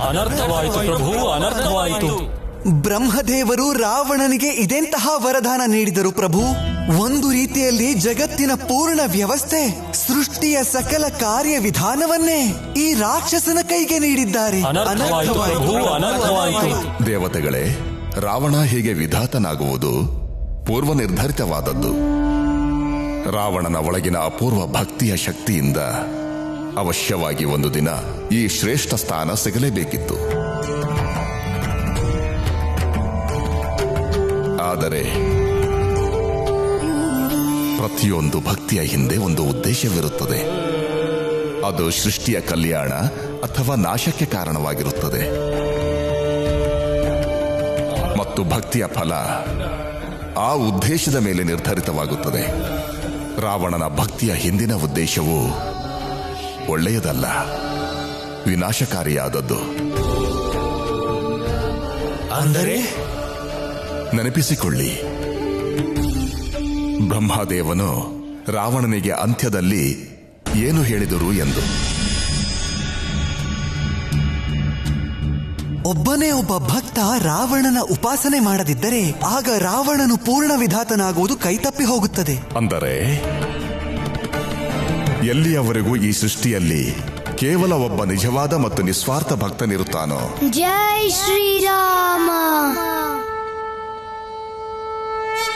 ಅನರ್ಥವಾಯಿತು ಪ್ರಭು, ಅನರ್ಥವಾಯಿತು. ಬ್ರಹ್ಮದೇವರು ರಾವಣನಿಗೆ ಇದೆಂತಹ ವರದಾನ ನೀಡಿದರು ಪ್ರಭು? ಒಂದು ರೀತಿಯಲ್ಲಿ ಜಗತ್ತಿನ ಪೂರ್ಣ ವ್ಯವಸ್ಥೆ, ಸೃಷ್ಟಿಯ ಸಕಲ ಕಾರ್ಯವಿಧಾನವನ್ನೇ ಈ ರಾಕ್ಷಸನ ಕೈಗೆ ನೀಡಿದ್ದಾರೆ. ಅನರ್ಥವಾಯಿತು ಪ್ರಭು, ಅನರ್ಥವಾಯಿತು. ದೇವತೆಗಳೇ, ರಾವಣ ಹೀಗೆ ವಿಧಾತನಾಗುವುದು ಪೂರ್ವ ನಿರ್ಧರಿತವಾದದ್ದು. ರಾವಣನ ಒಳಗಿನ ಅಪೂರ್ವ ಭಕ್ತಿಯ ಶಕ್ತಿಯಿಂದ ಅವಶ್ಯವಾಗಿ ಒಂದು ದಿನ ಈ ಶ್ರೇಷ್ಠ ಸ್ಥಾನ ಸಿಗಲೇಬೇಕಿತ್ತು. ಆದರೆ ಪ್ರತಿಯೊಂದು ಭಕ್ತಿಯ ಹಿಂದೆ ಒಂದು ಉದ್ದೇಶವಿರುತ್ತದೆ. ಅದು ಸೃಷ್ಟಿಯ ಕಲ್ಯಾಣ ಅಥವಾ ನಾಶಕ್ಕೆ ಕಾರಣವಾಗಿರುತ್ತದೆ. ಮತ್ತು ಭಕ್ತಿಯ ಫಲ ಆ ಉದ್ದೇಶದ ಮೇಲೆ ನಿರ್ಧರಿತವಾಗುತ್ತದೆ. ರಾವಣನ ಭಕ್ತಿಯ ಹಿಂದಿನ ಉದ್ದೇಶವು ಒಳ್ಳೆಯದಲ್ಲ, ವಿನಾಶಕಾರಿಯಾದದ್ದು. ಅಂದರೆ ನೆನಪಿಸಿಕೊಳ್ಳಿ, ಬ್ರಹ್ಮದೇವನು ರಾವಣನಿಗೆ ಅಂತ್ಯದಲ್ಲಿ ಏನು ಹೇಳಿದರು ಎಂದು. ಒಬ್ಬನೇ ಒಬ್ಬ ಭಕ್ತ ರಾವಣನ ಉಪಾಸನೆ ಮಾಡದಿದ್ದರೆ ಆಗ ರಾವಣನು ಪೂರ್ಣ ವಿಧಾತನಾಗುವುದು ಕೈತಪ್ಪಿ ಹೋಗುತ್ತದೆ. ಅಂದರೆ ಎಲ್ಲಿಯವರೆಗೂ ಈ ಸೃಷ್ಟಿಯಲ್ಲಿ ಕೇವಲ ಒಬ್ಬ ನಿಜವಾದ ಮತ್ತು ನಿಸ್ವಾರ್ಥ ಭಕ್ತನಿರುತ್ತಾನೋ, ಜೈ ಶ್ರೀರಾಮ,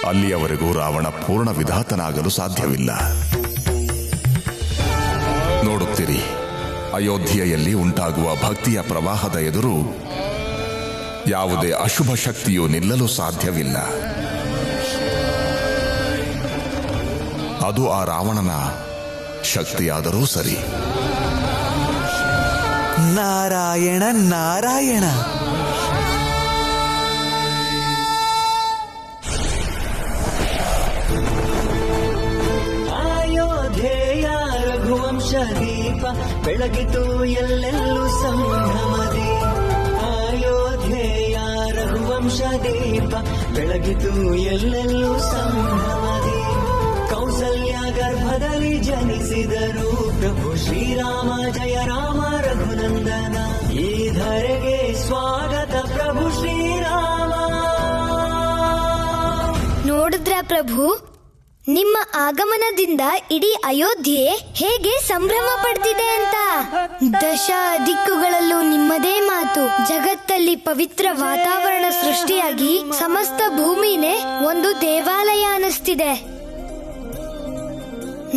ಅಲ್ಲಿಯವರೆಗೂ ರಾವಣ ಪೂರ್ಣ ವಿಧಾತನಾಗಲು ಸಾಧ್ಯವಿಲ್ಲ. ನೋಡುತ್ತೀರಿ, ಅಯೋಧ್ಯೆಯಲ್ಲಿ ಉಂಟಾಗುವ ಭಕ್ತಿಯ ಪ್ರವಾಹದ ಎದುರು ಯಾವುದೇ ಅಶುಭ ಶಕ್ತಿಯು ನಿಲ್ಲಲು ಸಾಧ್ಯವಿಲ್ಲ. ಅದು ಆ ರಾವಣನ ಶಕ್ತಿಯಾದರೂ ಸರಿ. ನಾರಾಯಣ ನಾರಾಯಣ. ಅಯೋಧ್ಯೆಯ ರಘುವಂಶ ದೀಪ ಬೆಳಗಿತು ಎಲ್ಲೆಲ್ಲೂ ಸಂಭ್ರಮದಿ. ಅಯೋಧ್ಯೆಯ ರಘುವಂಶ ದೀಪ ಬೆಳಗಿತು ಎಲ್ಲೆಲ್ಲೂ ಸಂಭ್ರಮದಿ. ಕೌಸಲ್ಯ ಗರ್ಭದಲ್ಲಿ ಜನಿಸಿದರು ಪ್ರಭು ಶ್ರೀರಾಮ. ಜಯ ರಾಮ ರಘುನಂದನ, ಈ ಧರೆಗೆ ಸ್ವಾಗತ ಪ್ರಭು ಶ್ರೀರಾಮ. ನೋಡಿದ್ರ ಪ್ರಭು, ನಿಮ್ಮ ಆಗಮನದಿಂದ ಇಡೀ ಅಯೋಧ್ಯೆ ಹೇಗೆ ಸಂಭ್ರಮ ಪಡ್ತಿದೆ ಅಂತ. ದಶ ದಿಕ್ಕುಗಳಲ್ಲೂ ನಿಮ್ಮದೇ ಮಾತು. ಜಗತ್ತಲ್ಲಿ ಪವಿತ್ರ ವಾತಾವರಣ ಸೃಷ್ಟಿಯಾಗಿ ಸಮಸ್ತ ಭೂಮಿನೇ ಒಂದು ದೇವಾಲಯ ಅನಿಸ್ತಿದೆ.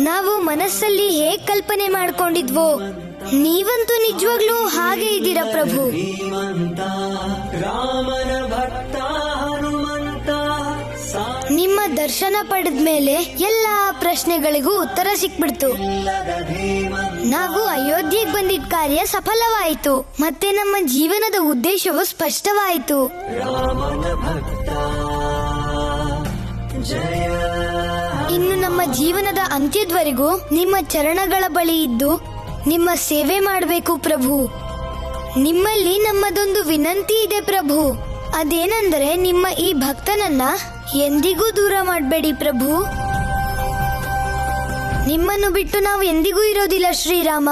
ನಾವು ಮನಸ್ಸಲ್ಲಿ ಹೇಗ್ ಕಲ್ಪನೆ ಮಾಡ್ಕೊಂಡಿದ್ವೋ, ನೀವಂತೂ ನಿಜವಾಗ್ಲೂ ಹಾಗೆ ಇದ್ದೀರಾ ಪ್ರಭು. ರಾಮನ ಭಕ್ತ ಹನುಮಂತ. ನಿಮ್ಮ ದರ್ಶನ ಪಡೆದ್ಮೇಲೆ ಎಲ್ಲಾ ಪ್ರಶ್ನೆಗಳಿಗೂ ಉತ್ತರ ಸಿಕ್ಬಿಡ್ತು. ನಾವು ಅಯೋಧ್ಯೆಗೆ ಬಂದಿದ್ದ ಕಾರ್ಯ ಸಫಲವಾಯಿತು, ಮತ್ತೆ ನಮ್ಮ ಜೀವನದ ಉದ್ದೇಶವು ಸ್ಪಷ್ಟವಾಯಿತು. ರಾಮನ ಭಕ್ತ ಜಯ. ಇನ್ನು ನಮ್ಮ ಜೀವನದ ಅಂತ್ಯದವರೆಗೂ ನಿಮ್ಮ ಚರಣಗಳ ಬಳಿ ಇದ್ದು ನಿಮ್ಮ ಸೇವೆ ಮಾಡಬೇಕು ಪ್ರಭು. ನಿಮ್ಮಲ್ಲಿ ನಮ್ಮದೊಂದು ವಿನಂತಿ ಇದೆ ಪ್ರಭು. ಅದೇನೆಂದರೆ, ನಿಮ್ಮ ಈ ಭಕ್ತನನ್ನ ಎಂದಿಗೂ ದೂರ ಮಾಡಬೇಡಿ ಪ್ರಭು. ನಿಮ್ಮನ್ನು ಬಿಟ್ಟು ನಾವು ಎಂದಿಗೂ ಇರೋದಿಲ್ಲ ಶ್ರೀರಾಮ.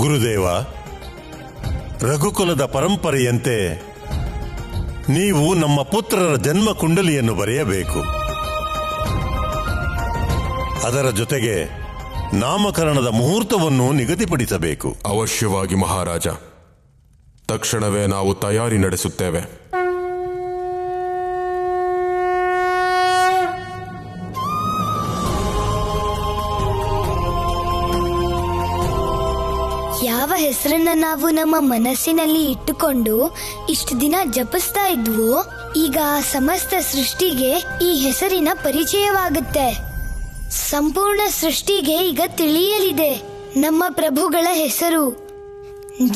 ಗುರುದೇವ, ರಘುಕುಲದ ಪರಂಪರೆಯಂತೆ ನೀವು ನಮ್ಮ ಪುತ್ರರ ಜನ್ಮ ಕುಂಡಲಿಯನ್ನು ಬರೆಯಬೇಕು. ಅದರ ಜೊತೆಗೆ ನಾಮಕರಣದ ಮುಹೂರ್ತವನ್ನು ನಿಗದಿಪಡಿಸಬೇಕು. ಅವಶ್ಯವಾಗಿ ಮಹಾರಾಜ, ತಕ್ಷಣವೇ ನಾವು ತಯಾರಿ ನಡೆಸುತ್ತೇವೆ. ಯಾವ ಹೆಸರನ್ನ ನಾವು ನಮ್ಮ ಮನಸ್ಸಿನಲ್ಲಿ ಇಟ್ಟುಕೊಂಡು ಇಷ್ಟು ದಿನ ಜಪಿಸ್ತಾ ಇದ್ವೋ, ಈಗ ಸಮಸ್ತ ಸೃಷ್ಟಿಗೆ ಈ ಹೆಸರಿನ ಪರಿಚಯವಾಗುತ್ತೆ. ಸಂಪೂರ್ಣ ಸೃಷ್ಟಿಗೆ ಈಗ ತಿಳಿಯಲಿದೆ ನಮ್ಮ ಪ್ರಭುಗಳ ಹೆಸರು.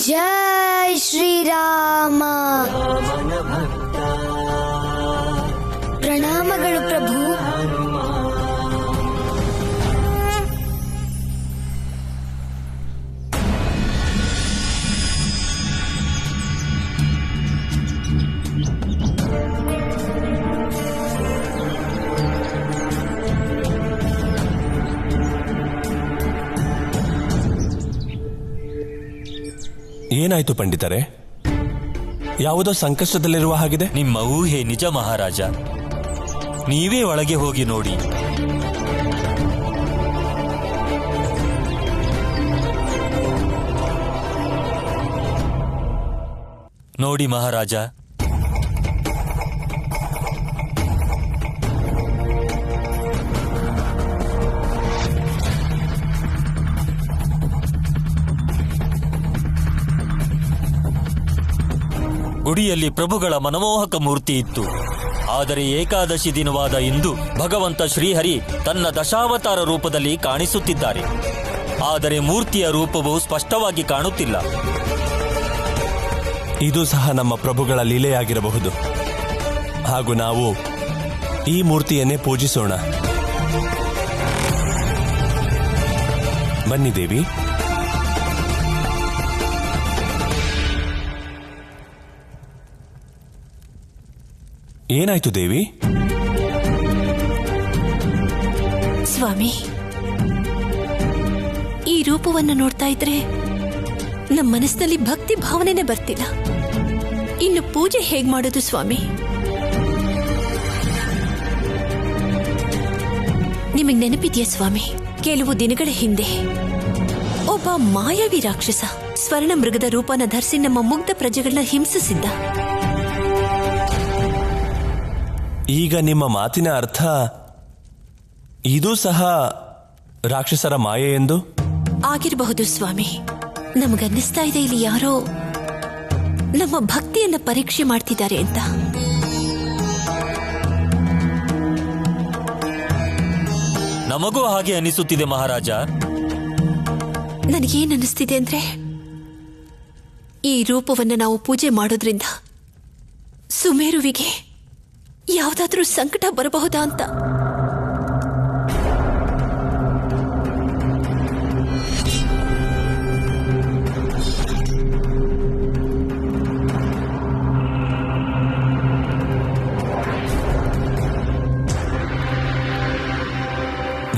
ಜೈ ಶ್ರೀರಾಮ. ಪ್ರಣಾಮಗಳು ಪ್ರಭು. ಏನಾಯ್ತು ಪಂಡಿತರೆ? ಯಾವುದೋ ಸಂಕಷ್ಟದಲ್ಲಿರುವ ಹಾಗಿದೆ. ನಿಮ್ಮ ಊಹೆ ನಿಜ ಮಹಾರಾಜ. ನೀವೇ ಒಳಗೆ ಹೋಗಿ ನೋಡಿ. ನೋಡಿ ಮಹಾರಾಜ, ಗುಡಿಯಲ್ಲಿ ಪ್ರಭುಗಳ ಮನಮೋಹಕ ಮೂರ್ತಿ ಇತ್ತು. ಆದರೆ ಏಕಾದಶಿ ದಿನವಾದ ಇಂದು ಭಗವಂತ ಶ್ರೀಹರಿ ತನ್ನ ದಶಾವತಾರ ರೂಪದಲ್ಲಿ ಕಾಣಿಸುತ್ತಿದ್ದಾರೆ. ಆದರೆ ಮೂರ್ತಿಯ ರೂಪವು ಸ್ಪಷ್ಟವಾಗಿ ಕಾಣುತ್ತಿಲ್ಲ. ಇದು ಸಹ ನಮ್ಮ ಪ್ರಭುಗಳ ಲೀಲೆಯಾಗಿರಬಹುದು. ಹಾಗೂ ನಾವು ಈ ಮೂರ್ತಿಯನ್ನೇ ಪೂಜಿಸೋಣ. ಬನ್ನಿ ದೇವಿ. ಏನಾಯ್ತು ದೇವಿ? ಸ್ವಾಮಿ, ಈ ರೂಪವನ್ನು ನೋಡ್ತಾ ಇದ್ರೆ ನಮ್ಮ ಮನಸ್ಸಿನಲ್ಲಿ ಭಕ್ತಿ ಭಾವನೆನೇ ಬರ್ತಿಲ್ಲ. ಇನ್ನು ಪೂಜೆ ಹೇಗ್ ಮಾಡೋದು ಸ್ವಾಮಿ? ನಿಮಗೆ ನೆನಪಿದೆಯಾ ಸ್ವಾಮಿ, ಕೆಲವು ದಿನಗಳ ಹಿಂದೆ ಒಬ್ಬ ಮಾಯಾವಿ ರಾಕ್ಷಸ ಸ್ವರ್ಣ ಮೃಗದ ರೂಪನ ಧರಿಸಿ ನಮ್ಮ ಮುಗ್ಧ ಪ್ರಜೆಗಳನ್ನ ಹಿಂಸಿಸಿದ್ದ. ಈಗ ನಿಮ್ಮ ಮಾತಿನ ಅರ್ಥ ಇದೂ ಸಹ ರಾಕ್ಷಸರ ಮಾಯೆ ಎಂದು? ಆಗಿರಬಹುದು ಸ್ವಾಮಿ. ನಮಗನ್ನಿಸ್ತಾ ಇದೆ ಇಲ್ಲಿ ಯಾರೋ ನಮ್ಮ ಭಕ್ತಿಯನ್ನ ಪರೀಕ್ಷೆ ಮಾಡ್ತಿದ್ದಾರೆ ಅಂತ. ನಮಗೂ ಹಾಗೆ ಅನಿಸುತ್ತಿದೆ ಮಹಾರಾಜ. ನನಗೇನ್ ಅನಿಸ್ತಿದೆ ಅಂದ್ರೆ, ಈ ರೂಪವನ್ನು ನಾವು ಪೂಜೆ ಮಾಡೋದ್ರಿಂದ ಸುಮೇರುವಿಗೆ ಯಾವುದಾದ್ರೂ ಸಂಕಟ ಬರಬಹುದಾ ಅಂತ.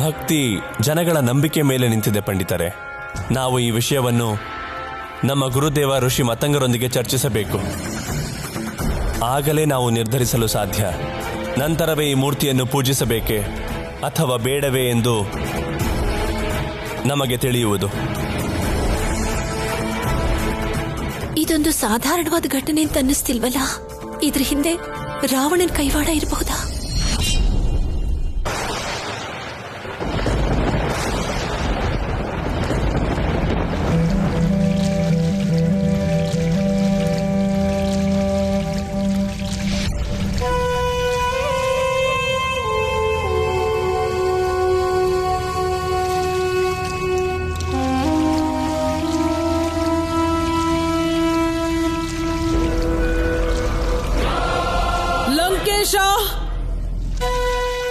ಭಕ್ತಿ ಜನಗಳ ನಂಬಿಕೆ ಮೇಲೆ ನಿಂತಿದೆ ಪಂಡಿತರೆ. ನಾವು ಈ ವಿಷಯವನ್ನು ನಮ್ಮ ಗುರುದೇವ ಋಷಿ ಮತಂಗರೊಂದಿಗೆ ಚರ್ಚಿಸಬೇಕು. ಆಗಲೇ ನಾವು ನಿರ್ಧರಿಸಲು ಸಾಧ್ಯ. ನಂತರವೇ ಈ ಮೂರ್ತಿಯನ್ನು ಪೂಜಿಸಬೇಕೇ ಅಥವಾ ಬೇಡವೇ ಎಂದು ನಮಗೆ ತಿಳಿಯುವುದು. ಇದೊಂದು ಸಾಧಾರಣವಾದ ಘಟನೆ ಅಂತ ಅನ್ನಿಸ್ತಿಲ್ವಲ್ಲ? ಇದ್ರ ಹಿಂದೆ ರಾವಣನ ಕೈವಾಡ ಇರಬಹುದಾ?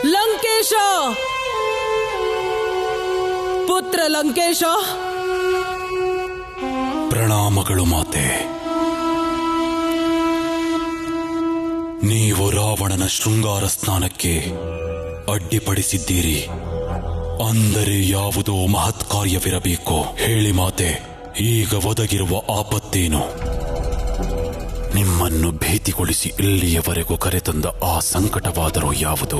ಲಂಕೇಶ, ಪುತ್ರ ಲಂಕೇಶ. ಪ್ರಣಾಮಗಳು ಮಾತೆ. ನೀವು ರಾವಣನ ಶೃಂಗಾರ ಸ್ನಾನಕ್ಕೆ ಅಡ್ಡಿಪಡಿಸಿದ್ದೀರಿ. ಅಂದರೆ ಯಾವುದೋ ಮಹತ್ ಕಾರ್ಯವಿರಬೇಕು. ಹೇಳಿ ಮಾತೆ, ಈಗ ಒದಗಿರುವ ಆಪತ್ತೇನು? ನಿಮ್ಮನ್ನು ಭೀತಿಗೊಳಿಸಿ ಇಲ್ಲಿಯವರೆಗೂ ಕರೆತಂದ ಆ ಸಂಕಟವಾದರೂ ಯಾವುದು?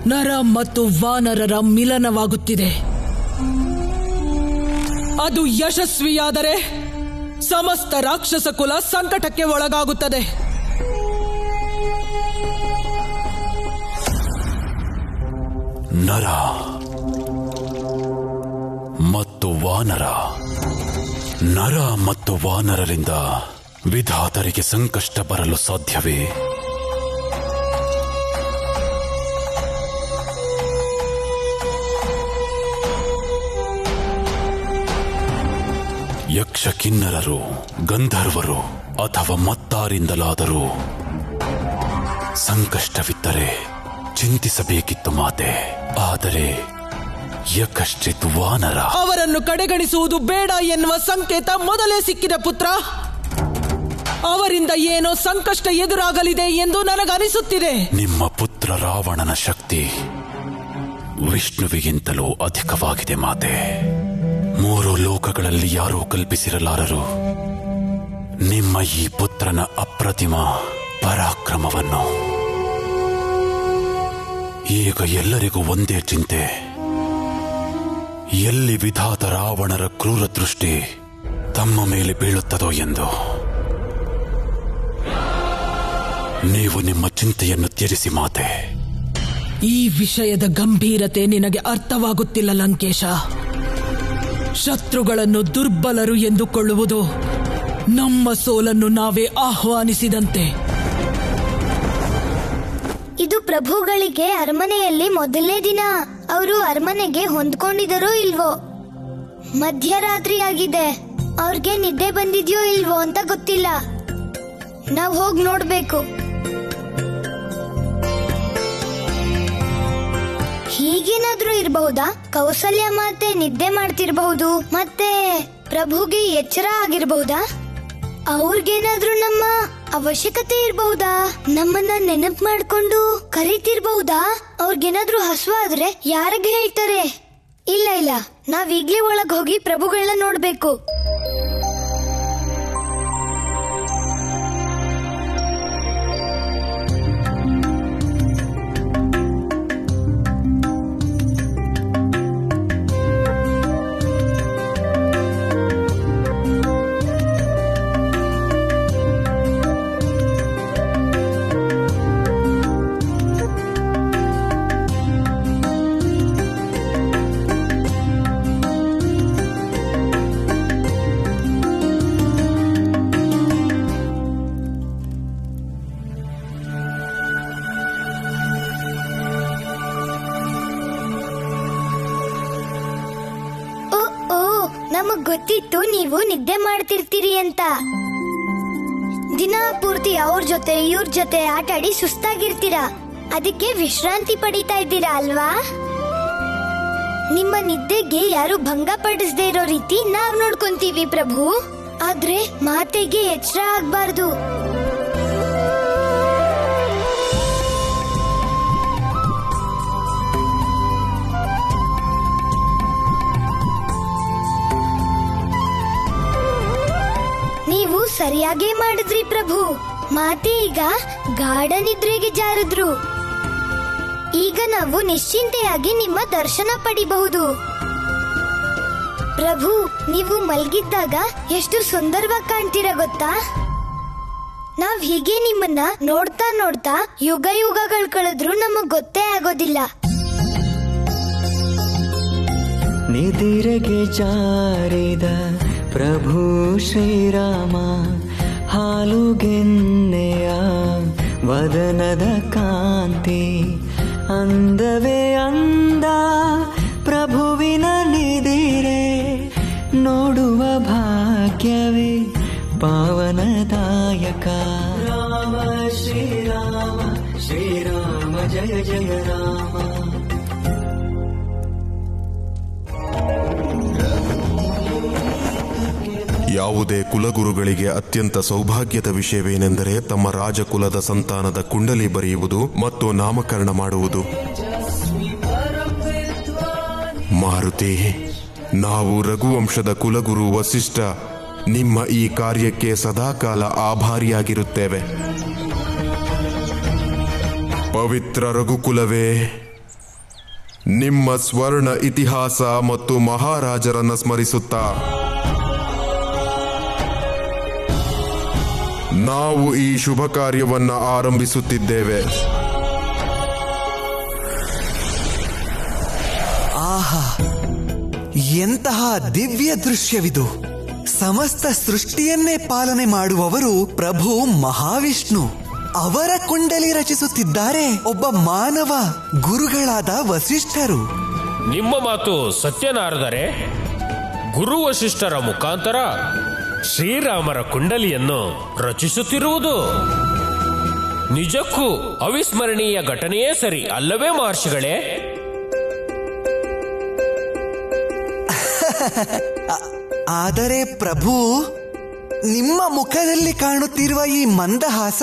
ನರ ಮತ್ತು ವಾನರರ ಮಿಲನವಾಗುತ್ತಿದೆ. ಅದು ಯಶಸ್ವಿಯಾದರೆ ಸಮಸ್ತ ರಾಕ್ಷಸ ಕುಲ ಸಂಕಟಕ್ಕೆ ಒಳಗಾಗುತ್ತದೆ. ನರ ಮತ್ತು ವಾನರ. ನರ ಮತ್ತು ವಾನರರಿಂದ ವಿಧಾತರಿಗೆ ಸಂಕಷ್ಟ ಬರಲು ಸಾಧ್ಯವೇ? ಯಕ್ಷ ಕಿನ್ನರರು, ಗಂಧರ್ವರು ಅಥವಾ ಮತ್ತಾರಿಂದಲಾದರೂ ಸಂಕಷ್ಟವಿದ್ದರೆ ಚಿಂತಿಸಬೇಕಿತ್ತು ಮಾತೆ. ಆದರೆ ಯಕಶ್ಚಿತ್ ವಾನರ. ಅವರನ್ನು ಕಡೆಗಣಿಸುವುದು ಬೇಡ ಎನ್ನುವ ಸಂಕೇತ ಮೊದಲೇ ಸಿಕ್ಕಿದ ಪುತ್ರ. ಅವರಿಂದ ಏನೋ ಸಂಕಷ್ಟ ಎದುರಾಗಲಿದೆ ಎಂದು ನನಗನಿಸುತ್ತಿದೆ. ನಿಮ್ಮ ಪುತ್ರ ರಾವಣನ ಶಕ್ತಿ ವಿಷ್ಣುವಿಗಿಂತಲೂ ಅಧಿಕವಾಗಿದೆ ಮಾತೆ. ಮೂರು ಲೋಕಗಳಲ್ಲಿ ಯಾರೂ ಕಲ್ಪಿಸಿರಲಾರರು ನಿಮ್ಮ ಈ ಪುತ್ರನ ಅಪ್ರತಿಮ ಪರಾಕ್ರಮವನ್ನು. ಈಗ ಎಲ್ಲರಿಗೂ ಒಂದೇ ಚಿಂತೆ, ಎಲ್ಲಿ ವಿಧಾತ ರಾವಣರ ಕ್ರೂರ ದೃಷ್ಟಿ ತಮ್ಮ ಮೇಲೆ ಬೀಳುತ್ತದೋ ಎಂದು. ನೀವು ನಿಮ್ಮ ಚಿಂತೆಯನ್ನು ತ್ಯಜಿಸಿ ಮಾತೆ. ಈ ವಿಷಯದ ಗಂಭೀರತೆ ನಿನಗೆ ಅರ್ಥವಾಗುತ್ತಿಲ್ಲ ಲಂಕೇಶ. ಶತ್ರುಗಳನ್ನು ದುರ್ಬಲರು ಎಂದುಕೊಳ್ಳುವುದು ನಮ್ಮ ಸೋಲನ್ನು ನಾವೇ ಆಹ್ವಾನಿಸಿದಂತೆ. ಇದು ಪ್ರಭುಗಳಿಗೆ ಅರಮನೆಯಲ್ಲಿ ಮೊದಲನೇ ದಿನ. ಅವರು ಅರಮನೆಗೆ ಹೊಂದ್ಕೊಂಡಿದರೋ ಇಲ್ವೋ, ಮಧ್ಯರಾತ್ರಿ ಆಗಿದೆ, ಅವ್ರಿಗೆ ನಿದ್ದೆ ಬಂದಿದ್ಯೋ ಇಲ್ವೋ ಅಂತ ಗೊತ್ತಿಲ್ಲ. ನಾವ್ ಹೋಗಿ ನೋಡ್ಬೇಕು. ಹೀಗೇನಾದ್ರೂ ಇರಬಹುದಾ? ಕೌಸಲ್ಯ ಮಾತೆ ನಿದ್ದೆ ಮಾಡ್ತಿರ್ಬಹುದು, ಮತ್ತೆ ಪ್ರಭುಗೆ ಎಚ್ಚರ ಆಗಿರಬಹುದಾ? ಅವ್ರಿಗೇನಾದ್ರೂ ನಮ್ಮ ಅವಶ್ಯಕತೆ ಇರಬಹುದಾ? ನಮ್ಮನ್ನ ನೆನಪು ಮಾಡ್ಕೊಂಡು ಕರೀತಿರ್ಬಹುದಾ? ಅವ್ರಿಗೇನಾದ್ರೂ ಹಸುವಾದ್ರೆ ಯಾರಿಗೆ ಹೇಳ್ತಾರೆ? ಇಲ್ಲ ಇಲ್ಲ, ನಾವೀಗ್ಲೇ ಒಳಗ್ ಹೋಗಿ ಪ್ರಭುಗಳನ್ನ ನೋಡ್ಬೇಕು. ನಮಗ್ ಗೊತ್ತಿತ್ತು ನೀವು ನಿದ್ದೆ ಮಾಡ್ತಿರ್ತೀರಿ ಅಂತ. ದಿನ ಪೂರ್ತಿ ಅವ್ರ ಜೊತೆ ಇವ್ರ ಜೊತೆ ಆಟಾಡಿ ಸುಸ್ತಾಗಿರ್ತೀರಾ, ಅದಕ್ಕೆ ವಿಶ್ರಾಂತಿ ಪಡಿತಾ ಇದ್ದೀರಾ ಅಲ್ವಾ? ನಿಮ್ಮ ನಿದ್ದೆಗೆ ಯಾರು ಭಂಗ ಪಡಿಸದೇ ಇರೋ ರೀತಿ ನಾವ್ ನೋಡ್ಕೊಂತೀವಿ ಪ್ರಭು. ಆದ್ರೆ ಮಾತೆಗೆ ಎಚ್ಚರ ಆಗ್ಬಾರ್ದು. ನೀವು ಸರಿಯಾಗೇ ಮಾಡಿದ್ರಿ ಪ್ರಭು. ಮಾತೆ ಈಗ ಗಾಢ ನಿದ್ರೆಗೆ ಜಾರಿದ್ರು. ಈಗ ನಾವು ನಿಶ್ಚಿಂತೆಯಾಗಿ ನಿಮ್ಮ ದರ್ಶನ ಪಡಿಬಹುದು. ಪ್ರಭು, ನೀವು ಮಲಗಿದ್ದಾಗ ಎಷ್ಟು ಸುಂದರವಾಗಿ ಕಾಣ್ತೀರಾ ಗೊತ್ತಾ? ನಾವ್ ಹೀಗೆ ನಿಮ್ಮನ್ನ ನೋಡ್ತಾ ನೋಡ್ತಾ ಯುಗ ಯುಗಗಳು ಕಳೆದ್ರೂ ನಮಗ್ ಗೊತ್ತೇ ಆಗೋದಿಲ್ಲ. ನಿದಿರೆಗೆ ಜಾರಿದ ಪ್ರಭು ಶ್ರೀರಾಮ, ಹಾಲುಗೆನ್ನೆಯ ವದನದ ಕಾಂತಿ, ಅಂದವೇ ಅಂದ ಪ್ರಭುವಿನ ನಿದಿರೆ, ನೋಡುವ ಭಾಗ್ಯವೇ ಪಾವನದಾಯಕ. ರಾಮ ಶ್ರೀರಾಮ ಶ್ರೀರಾಮ ಜಯ ಜಯ ರಾಮ. ಯಾವುದೇ ಕುಲಗುರುಗಳಿಗೆ ಅತ್ಯಂತ ಸೌಭಾಗ್ಯದ ವಿಷಯವೇನೆಂದರೆ ತಮ್ಮ ರಾಜಕುಲದ ಸಂತಾನದ ಕುಂಡಲಿ ಬರೆಯುವುದು ಮತ್ತು ನಾಮಕರಣ ಮಾಡುವುದು. ಮಾರುತಿ, ನಾವು ರಘುವಂಶದ ಕುಲಗುರು ವಸಿಷ್ಠ ನಿಮ್ಮ ಈ ಕಾರ್ಯಕ್ಕೆ ಸದಾಕಾಲ ಆಭಾರಿಯಾಗಿರುತ್ತೇವೆ. ಪವಿತ್ರ ರಘುಕುಲವೇ, ನಿಮ್ಮ ಸ್ವರ್ಣ ಇತಿಹಾಸ ಮತ್ತು ಮಹಾರಾಜರನ್ನ ಸ್ಮರಿಸುತ್ತಾ ನಾವು ಈ ಶುಭ ಕಾರ್ಯವನ್ನ ಆರಂಭಿಸುತ್ತಿದ್ದೇವೆ. ಆಹಾ, ಎಂತಹ ದಿವ್ಯ ದೃಶ್ಯವಿದು! ಸಮಸ್ತ ಸೃಷ್ಟಿಯನ್ನೇ ಪಾಲನೆ ಮಾಡುವವರು ಪ್ರಭು ಮಹಾವಿಷ್ಣು. ಅವರ ಕುಂಡಲಿ ರಚಿಸುತ್ತಿದ್ದಾರೆ ಒಬ್ಬ ಮಾನವ ಗುರುಗಳಾದ ವಸಿಷ್ಠರು. ನಿಮ್ಮ ಮಾತು ಸತ್ಯನಾರದರೆ, ಗುರು ವಸಿಷ್ಠರ ಮುಖಾಂತರ ಶ್ರೀರಾಮರ ಕುಂಡಲಿಯನ್ನು ರಚಿಸುತ್ತಿರುವುದು ನಿಜಕ್ಕೂ ಅವಿಸ್ಮರಣೀಯ ಘಟನೆಯೇ ಸರಿ ಅಲ್ಲವೇ ಮಹರ್ಷಿಗಳೇ? ಆದರೆ ಪ್ರಭು, ನಿಮ್ಮ ಮುಖದಲ್ಲಿ ಕಾಣುತ್ತಿರುವ ಈ ಮಂದಹಾಸ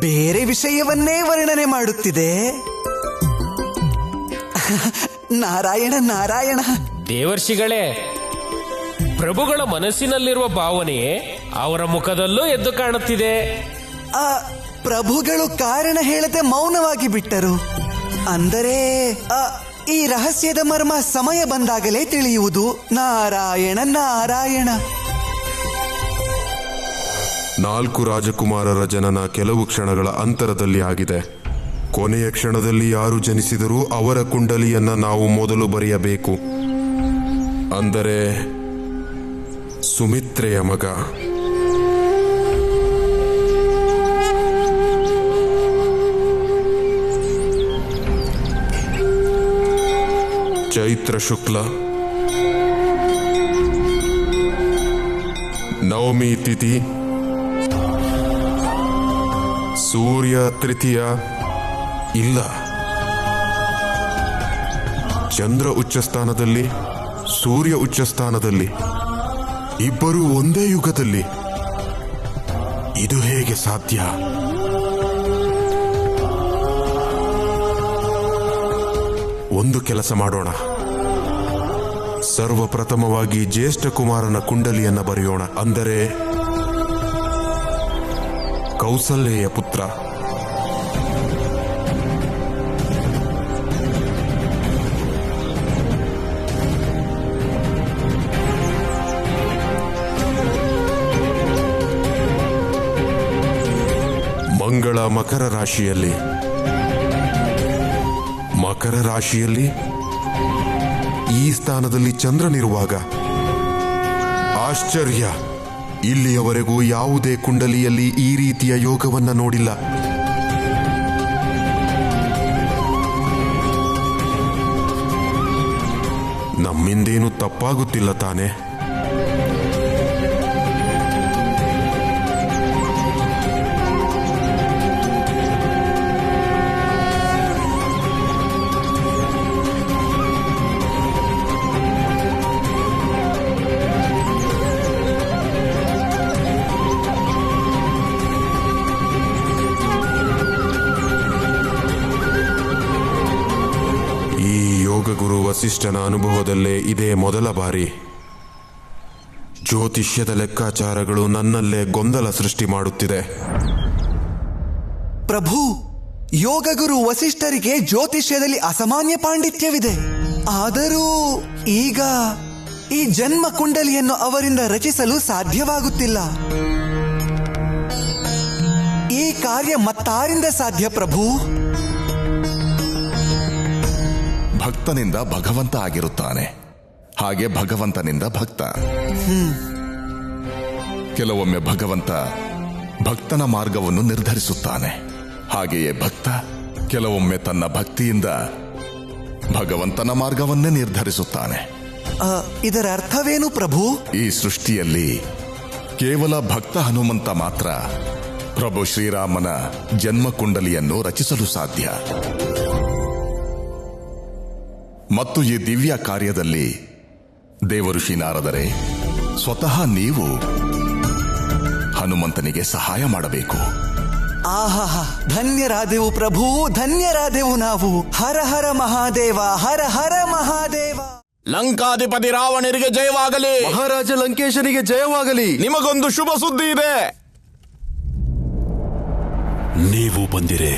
ಬೇರೆ ವಿಷಯವನ್ನೇ ವರ್ಣನೆ ಮಾಡುತ್ತಿದೆ. ನಾರಾಯಣ ನಾರಾಯಣ. ದೇವರ್ಷಿಗಳೇ, ಪ್ರಭುಗಳ ಮನಸ್ಸಿನಲ್ಲಿರುವ ಭಾವನೆಯೇ ಅವರ ಮುಖದಲ್ಲೂ ಎದ್ದು ಕಾಣುತ್ತಿದೆ. ಆ ಪ್ರಭುಗಳು ಕಾರಣ ಹೇಳದೆ ಮೌನವಾಗಿ ಬಿಟ್ಟರು. ಅಂದರೆ ಈ ರಹಸ್ಯದ ಮರ್ಮ ಸಮಯ ಬಂದಾಗಲೇ ತಿಳಿಯುವುದು. ನಾರಾಯಣ ನಾರಾಯಣ. 4 ರಾಜಕುಮಾರರ ಜನನ ಕೆಲವು ಕ್ಷಣಗಳ ಅಂತರದಲ್ಲಿ ಆಗಿದೆ. ಕೊನೆಯ ಕ್ಷಣದಲ್ಲಿ ಯಾರು ಜನಿಸಿದರೂ ಅವರ ಕುಂಡಲಿಯನ್ನ ನಾವು ಮೊದಲು ಬರೆಯಬೇಕು. ಅಂದರೆ ಸುಮಿತ್ರೆಯ ಮಗ. ಚೈತ್ರ ಶುಕ್ಲ ನವಮಿ ತಿಥಿ, ಸೂರ್ಯ ತೃತೀಯ ಇಲ್ಲ, ಚಂದ್ರ ಉಚ್ಚಸ್ಥಾನದಲ್ಲಿ, ಸೂರ್ಯ ಉಚ್ಚಸ್ಥಾನದಲ್ಲಿ, ಇಬ್ಬರೂ ಒಂದೇ ಯುಗದಲ್ಲಿ. ಇದು ಹೇಗೆ ಸಾಧ್ಯ? ಒಂದು ಕೆಲಸ ಮಾಡೋಣ. ಸರ್ವಪ್ರಥಮವಾಗಿ ಜ್ಯೇಷ್ಠ ಕುಮಾರನ ಕುಂಡಲಿಯನ್ನ ಬರೆಯೋಣ. ಅಂದರೆ ಕೌಸಲ್ಯೆಯ ಪುತ್ರ. ಮಂಗಳ ಮಕರ ರಾಶಿಯಲ್ಲಿ. ಮಕರ ರಾಶಿಯಲ್ಲಿ ಈ ಸ್ಥಾನದಲ್ಲಿ ಚಂದ್ರನಿರುವಾಗ ಆಶ್ಚರ್ಯ, ಇಲ್ಲಿಯವರೆಗೂ ಯಾವುದೇ ಕುಂಡಲಿಯಲ್ಲಿ ಈ ರೀತಿಯ ಯೋಗವನ್ನ ನೋಡಿಲ್ಲ. ನಮ್ಮಿಂದೇನು ತಪ್ಪಾಗುತ್ತಿಲ್ಲ ತಾನೆ? ಯೋಗಗುರು ವಸಿಷ್ಠನ ಅನುಭವದಲ್ಲೇ ಇದೇ ಮೊದಲ ಬಾರಿ. ಜ್ಯೋತಿಷ್ಯದ ಲೆಕ್ಕಾಚಾರಗಳು ನನ್ನಲ್ಲೇ ಗೊಂದಲ ಸೃಷ್ಟಿ ಮಾಡುತ್ತಿದೆ. ಪ್ರಭು, ಯೋಗಗುರು ವಸಿಷ್ಠರಿಗೆ ಜ್ಯೋತಿಷ್ಯದಲ್ಲಿ ಅಸಾಮಾನ್ಯ ಪಾಂಡಿತ್ಯವಿದೆ. ಆದರೂ ಈಗ ಈ ಜನ್ಮ ಕುಂಡಲಿಯನ್ನು ಅವರಿಂದ ರಚಿಸಲು ಸಾಧ್ಯವಾಗುತ್ತಿಲ್ಲ. ಈ ಕಾರ್ಯ ಮತ್ತಾರಿಂದ ಸಾಧ್ಯ ಪ್ರಭು? ಭಕ್ತನಿಂದ ಭಗವಂತ ಆಗಿರುತ್ತಾನೆ, ಹಾಗೆ ಭಗವಂತನಿಂದ ಭಕ್ತ. ಕೆಲವೊಮ್ಮೆ ಭಗವಂತ ಭಕ್ತನ ಮಾರ್ಗವನ್ನು ನಿರ್ಧರಿಸುತ್ತಾನೆ, ಹಾಗೆಯೇ ಭಕ್ತ ಕೆಲವೊಮ್ಮೆ ತನ್ನ ಭಕ್ತಿಯಿಂದ ಭಗವಂತನ ಮಾರ್ಗವನ್ನೇ ನಿರ್ಧರಿಸುತ್ತಾನೆ. ಇದರ ಅರ್ಥವೇನು ಪ್ರಭು? ಈ ಸೃಷ್ಟಿಯಲ್ಲಿ ಕೇವಲ ಭಕ್ತ ಹನುಮಂತ ಮಾತ್ರ ಪ್ರಭು ಶ್ರೀರಾಮನ ಜನ್ಮ ಕುಂಡಲಿಯನ್ನು ರಚಿಸಲು ಸಾಧ್ಯ. ಮತ್ತು ಈ ದಿವ್ಯ ಕಾರ್ಯದಲ್ಲಿ ದೇವಋಷಿ ನಾರದರೆ ಸ್ವತಃ ನೀವು ಹನುಮಂತನಿಗೆ ಸಹಾಯ ಮಾಡಬೇಕು. ಆಹಾ, ಧನ್ಯರಾದೆವು ಪ್ರಭು, ಧನ್ಯರಾದೆವು ನಾವು. ಹರ ಹರ ಮಹಾದೇವ, ಹರ ಹರ ಮಹಾದೇವ. ಲಂಕಾಧಿಪತಿ ರಾವಣರಿಗೆ ಜಯವಾಗಲಿ. ಮಹಾರಾಜ ಲಂಕೇಶನಿಗೆ ಜಯವಾಗಲಿ. ನಿಮಗೊಂದು ಶುಭ ಸುದ್ದಿ ಇದೆ. ನೀವು ಬಂದಿರೆ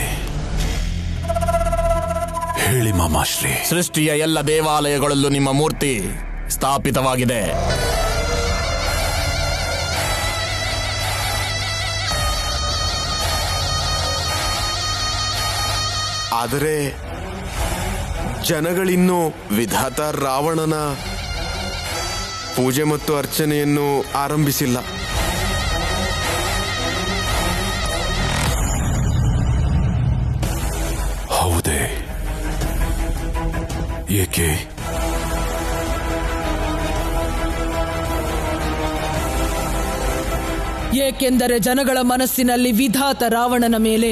ಹೇಳಿ ಮಾಮಾಶ್ರೀ. ಸೃಷ್ಟಿಯ ಎಲ್ಲ ದೇವಾಲಯಗಳಲ್ಲೂ ನಿಮ್ಮ ಮೂರ್ತಿ ಸ್ಥಾಪಿತವಾಗಿದೆ. ಆದರೆ ಜನಗಳಿನ್ನೂ ವಿಧಾತ ರಾವಣನ ಪೂಜೆ ಮತ್ತು ಅರ್ಚನೆಯನ್ನು ಆರಂಭಿಸಿಲ್ಲ. ಹೌದೇ? ಏಕೆ? ಏಕೆಂದರೆ ಜನಗಳ ಮನಸ್ಸಿನಲ್ಲಿ ವಿಧಾತ ರಾವಣನ ಮೇಲೆ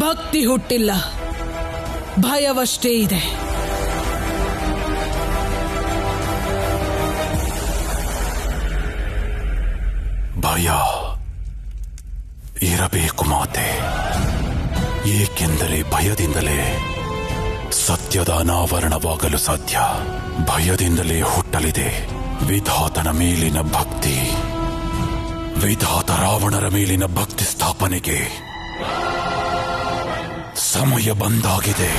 ಭಕ್ತಿ ಹುಟ್ಟಿಲ್ಲ, ಭಯವಷ್ಟೇ ಇದೆ. ಭಯ ಇರಬೇಕು ಮಾತೆ. ಏಕೆಂದರೆ ಭಯದಿಂದಲೇ ಸತ್ಯದ ಅನಾವರಣವಾಗಲು ಸಾಧ್ಯ. ಭಯದಿಂದಲೇ ಹುಟ್ಟಲಿದೆ ವಿಧಾತನ ಮೇಲಿನ ಭಕ್ತಿ, ವಿಧಾತ ರಾವಣರ ಮೇಲಿನ ಭಕ್ತಿ ಸ್ಥಾಪನೆಗೆ ಸಮಯ ಬಂದಾಗಿದೆ.